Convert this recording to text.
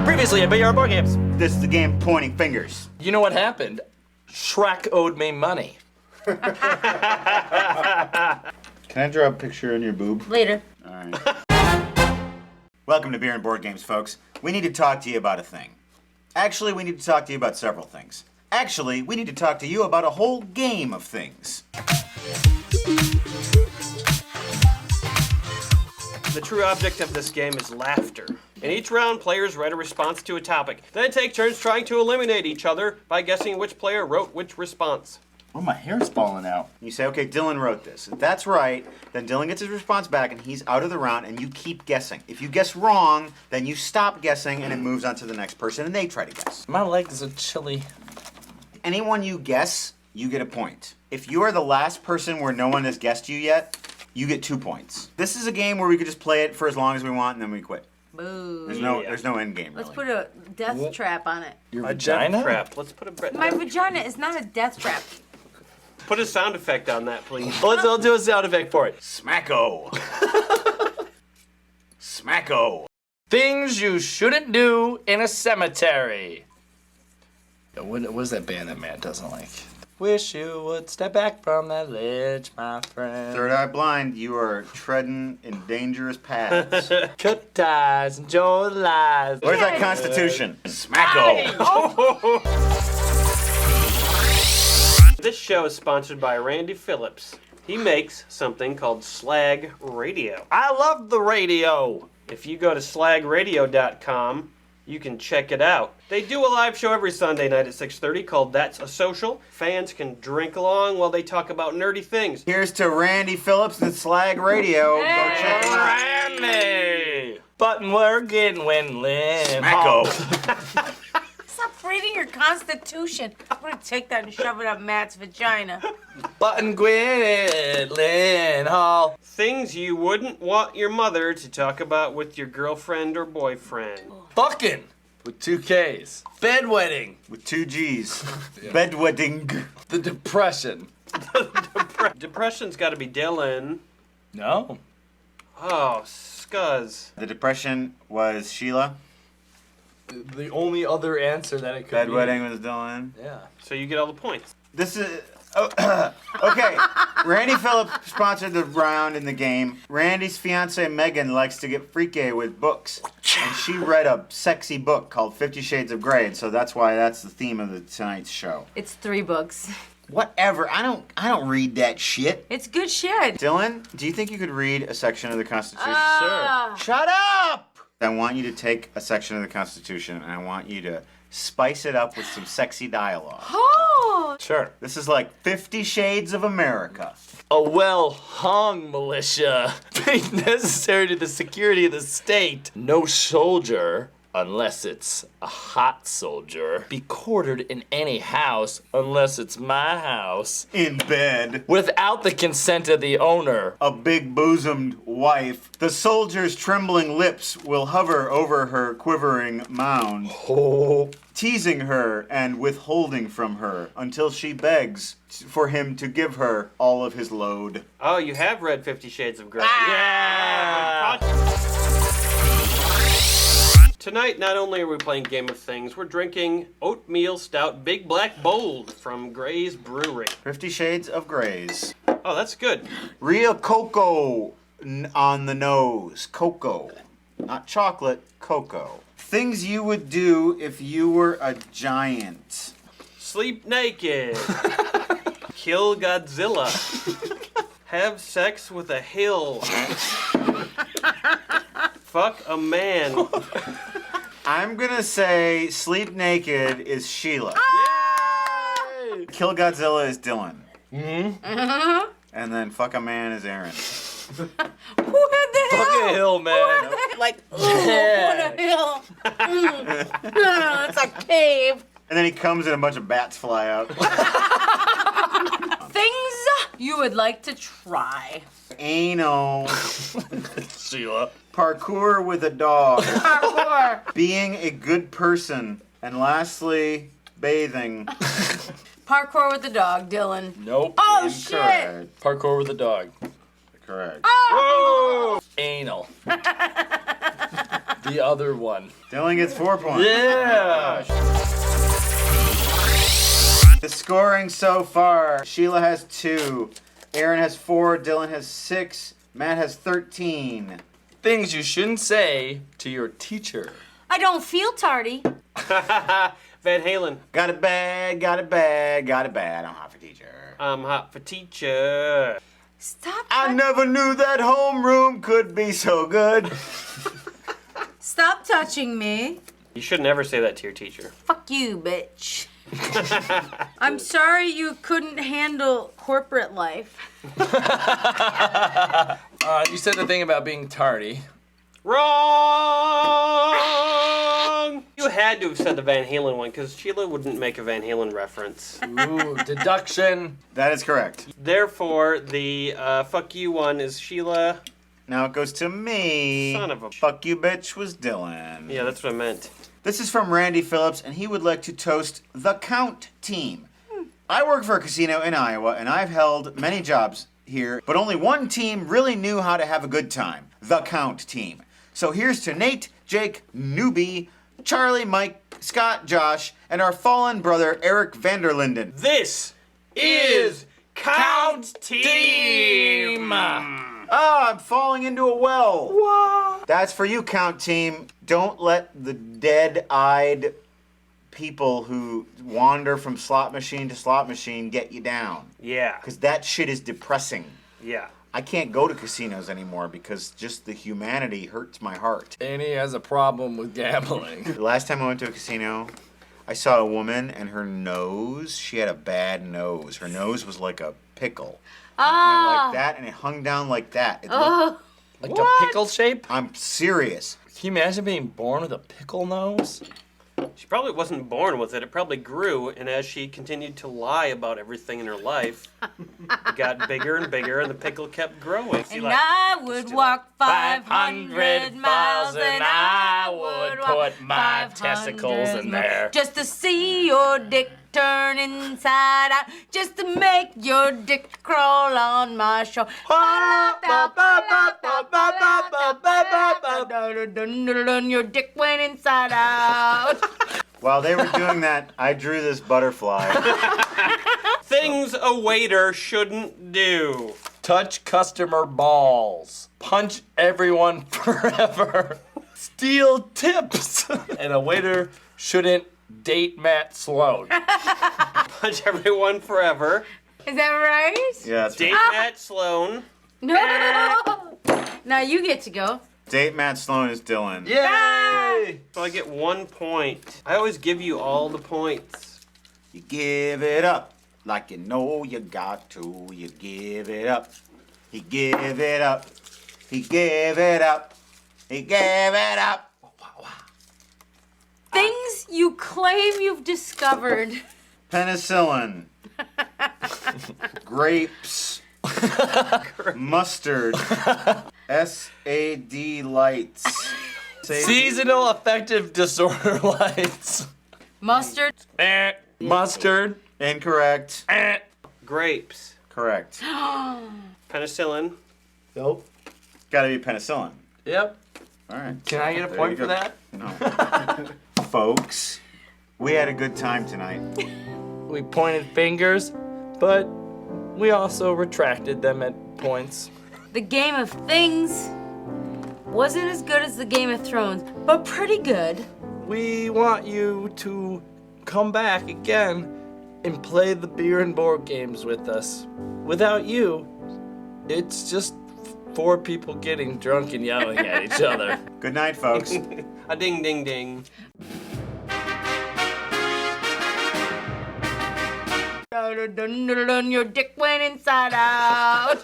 Previously at Bayard Board Games. This is the game pointing fingers. You know what happened? Shrek owed me money. Can I draw a picture on your boob? Later. All right. Welcome to Beer and Board Games, folks. We need to talk to you about a thing. Actually, we need to talk to you about several things. Actually, we need to talk to you about a whole game of things. The true object of this game is laughter. In each round, players write a response to a topic, then take turns trying to eliminate each other by guessing which player wrote which response. Oh, my hair's falling out. You say, okay, Dylan wrote this. If that's right, then Dylan gets his response back and he's out of the round and you keep guessing. If you guess wrong, then you stop guessing and it moves on to the next person and they try to guess. My legs are chilly. Anyone you guess, you get a point. If you are the last person where no one has guessed you yet, you get 2 points. This is a game where we could just play it for as long as we want and then we quit. Boo. There's no end game, really. Let's put a death trap on it. Your A death vagina? trap. Let's put a My vagina is not a death trap. put a sound effect on that, please. I'll do a sound effect for it. Smacko. Smacko. Things you shouldn't do in a cemetery. What is that band that Matt doesn't like? Wish you would step back from that ledge, my friend. Third Eye Blind, you are treading in dangerous paths. Cut ties, enjoy the lies. Where's that Constitution? Smacko. This show is sponsored by Randy Phillips. He makes something called Slag Radio. I love the radio. If you go to slagradio.com, you can check it out. They do a live show every Sunday night at 6:30 called That's a Social. Fans can drink along while they talk about nerdy things. Here's to Randy Phillips and Slag Radio. Go check him out. Randy. Button working when Lynn. Smacko. Stop reading your Constitution. I'm gonna take that and shove it up Matt's vagina. Button Gwyneth Lynn Hall. Things you wouldn't want your mother to talk about with your girlfriend or boyfriend. Fucking with 2 Ks. Bedwetting. With 2 G's. Bedwetting. The depression. Depression's got to be Dylan. No. Oh, scuzz. The depression was Sheila. The only other answer that it could Bedwetting was Dylan. be. Yeah. So you get all the points. This is... okay, Randy Phillips sponsored the round in the game. Randy's fiance Megan likes to get freaky with books, and she read a sexy book called 50 Shades of Grey, and so that's why that's the theme of tonight's show. It's 3 books. Whatever, I don't read that shit. It's good shit. Dylan, do you think you could read a section of the Constitution? Ah. Shut up! I want you to take a section of the Constitution, and I want you to spice it up with some sexy dialogue. Oh. Sure. This is like 50 Shades of America. A well-hung militia being necessary to the security of the state. No soldier, unless it's a hot soldier, be quartered in any house unless it's my house. In bed. Without the consent of the owner. A big-bosomed wife. The soldier's trembling lips will hover over her quivering mound, Oh. teasing her and withholding from her until she begs for him to give her all of his load. Oh, you have read 50 Shades of Grey. Yeah. Tonight, not only are we playing Game of Things, we're drinking Oatmeal Stout Big Black Bold from Gray's Brewery. 50 Shades of Grays. Oh, that's good. Real cocoa on the nose. Cocoa. Not chocolate, cocoa. Things you would do if you were a giant. Sleep naked. Kill Godzilla. Have sex with a hill. Fuck a man. I'm gonna say Sleep Naked is Sheila. Yay! Kill Godzilla is Dylan. Uh-huh. And then Fuck a Man is Aaron. Who had the Fuck hill? a hill, man. Like, Yeah. what a hill. It's a cave. And then he comes and a bunch of bats fly out. Things you would like to try. Anal. Sheila. Parkour with a dog. Parkour. Being a good person. And lastly, bathing. Parkour with the dog, Dylan. Nope. Oh, shit. Incorrect. Parkour with a dog. Correct. Oh. Anal. The other one. Dylan gets 4 points. Yeah. The scoring so far, Sheila has 2, Aaron has 4, Dylan has 6, Matt has 13. Things you shouldn't say to your teacher. I don't feel tardy. Van Halen. Got it bad, got it bad, got it bad. I'm hot for teacher. I'm hot for teacher. Stop. I never knew that homeroom could be so good. Stop touching me. You should never say that to your teacher. Fuck you, bitch. I'm sorry you couldn't handle corporate life. You said the thing about being tardy. Wrong! You had to have said the Van Halen one because Sheila wouldn't make a Van Halen reference. Ooh, deduction. That is correct. Therefore, the fuck you one is Sheila. Now it goes to me. Son of a- Fuck you, bitch, was Dylan. Yeah, that's what I meant. This is from Randy Phillips, and he would like to toast the Count team. I work for a casino in Iowa, and I've held many jobs here, but only one team really knew how to have a good time. The Count team. So here's to Nate, Jake, Newbie, Charlie, Mike, Scott, Josh, and our fallen brother, Eric Vanderlinden. This is Count Team! Ah, I'm falling into a well. What? That's for you, Count Team. Don't let the dead-eyed people who wander from slot machine to slot machine get you down. Yeah, Because that shit is depressing. yeah. I can't go to casinos anymore because just the humanity hurts my heart. Annie has a problem with gambling. The last time I went to a casino, I saw a woman and her nose, she had a bad nose. Her nose was like a pickle. Like that, and it hung down like that. It looked- Like a pickle shape? I'm serious. Can you imagine being born with a pickle nose? She probably wasn't born with it. It probably grew, and as she continued to lie about everything in her life, it got bigger and bigger, and the pickle kept growing. And I would walk 500 miles, and I would put my 500 testicles in miles there. just to see your dick turn inside out, just to make your dick crawl on my shoulder. Your dick went inside out. While they were doing that, I drew this butterfly. Things a waiter shouldn't do. Touch customer balls. Punch everyone forever. Steal tips. And a waiter shouldn't date Matt Sloan. Punch everyone forever. Is that right? Yeah, that's Date right. Matt Sloan. No. Now you get to go. Date Matt Sloan is Dylan. Yay! So I get 1 point. I always give you all the points. You give it up like you know you got to. You give it up. He give it up. He gave it up. He gave it up. Things you claim you've discovered. Penicillin. Grapes. Mustard. SAD lights. Seasonal affective disorder lights. Mustard. Mustard. Incorrect. Grapes. Correct. Penicillin. Nope. Gotta be penicillin. Yep. All right. Can I get a There point you for go. that? No. Folks, we had a good time tonight. We pointed fingers, but we also retracted them at points. The Game of Things wasn't as good as the Game of Thrones, but pretty good. We want you to come back again and play the beer and board games with us. Without you, it's just 4 people getting drunk and yelling at each other. Good night, folks. A ding ding ding. Your dick went inside out.